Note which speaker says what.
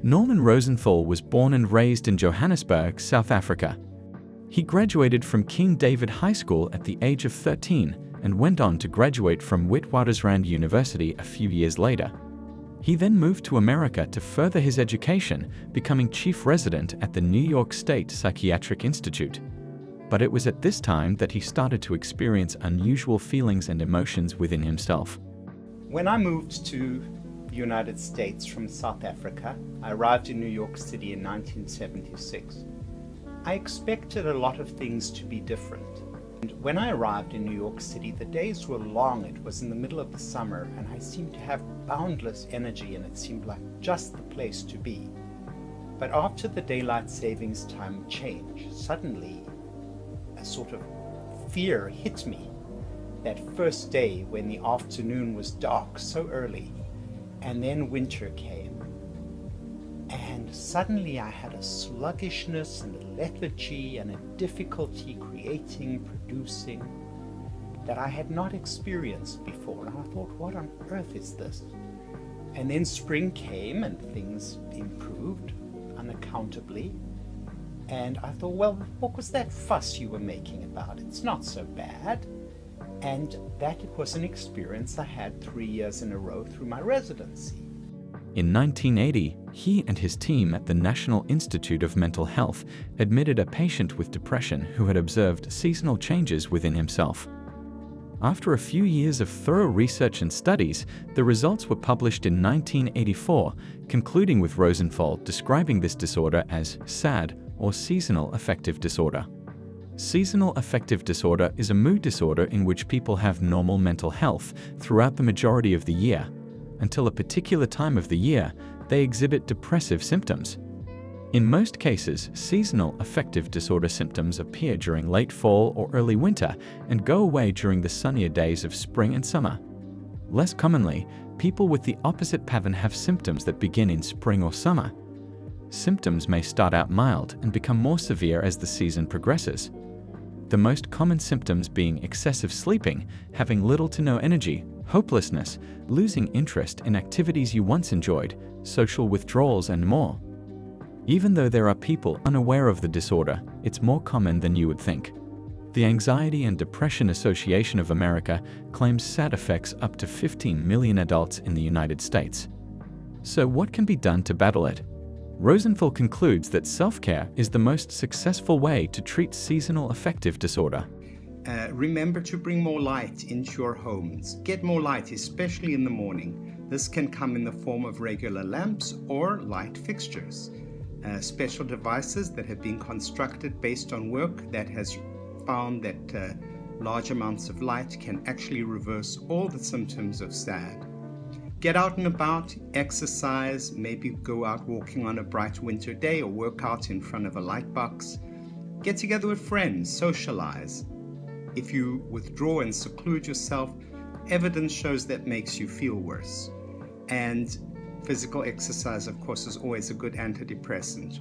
Speaker 1: Norman Rosenthal was born and raised in Johannesburg, South Africa. He graduated from King David High School at the age of 13 and went on to graduate from Witwatersrand University a few years later. He then moved to America to further his education, becoming chief resident at the New York State Psychiatric Institute. But it was at this time that he started to experience unusual feelings and emotions within himself.
Speaker 2: When I moved to the United States from South Africa, I arrived in New York City in 1976. I expected a lot of things to be different. And when I arrived in New York City, the days were long. It was in the middle of the summer, and I seemed to have boundless energy, and it seemed like just the place to be. But after the daylight savings time change, suddenly a sort of fear hit me. That first day when the afternoon was dark so early, and then winter came. And suddenly I had a sluggishness and a lethargy and a difficulty creating, producing that I had not experienced before. And I thought, what on earth is this? And then spring came and things improved unaccountably. And I thought, well, what was that fuss you were making about it? It's not so bad. And that was an experience I had 3 years in a row through my residency.
Speaker 1: In 1980, he and his team at the National Institute of Mental Health admitted a patient with depression who had observed seasonal changes within himself. After a few years of thorough research and studies, the results were published in 1984, concluding with Rosenthal describing this disorder as SAD, or seasonal affective disorder. Seasonal affective disorder is a mood disorder in which people have normal mental health throughout the majority of the year. Until a particular time of the year, they exhibit depressive symptoms. In most cases, seasonal affective disorder symptoms appear during late fall or early winter and go away during the sunnier days of spring and summer. Less commonly, people with the opposite pattern have symptoms that begin in spring or summer. Symptoms may start out mild and become more severe as the season progresses. The most common symptoms being excessive sleeping, having little to no energy, hopelessness, losing interest in activities you once enjoyed, social withdrawals, and more. Even though there are people unaware of the disorder, it's more common than you would think. The Anxiety and Depression Association of America claims SAD affects up to 15 million adults in the United States. So what can be done to battle it? Rosenthal concludes that self-care is the most successful way to treat seasonal affective disorder.
Speaker 2: Remember to bring more light into your homes. Get more light, especially in the morning. This can come in the form of regular lamps or light fixtures. Special devices that have been constructed based on work that has found that large amounts of light can actually reverse all the symptoms of SAD. Get out and about, exercise, maybe go out walking on a bright winter day or work out in front of a light box. Get together with friends, socialize. If you withdraw and seclude yourself, evidence shows that makes you feel worse. And physical exercise, of course, is always a good antidepressant.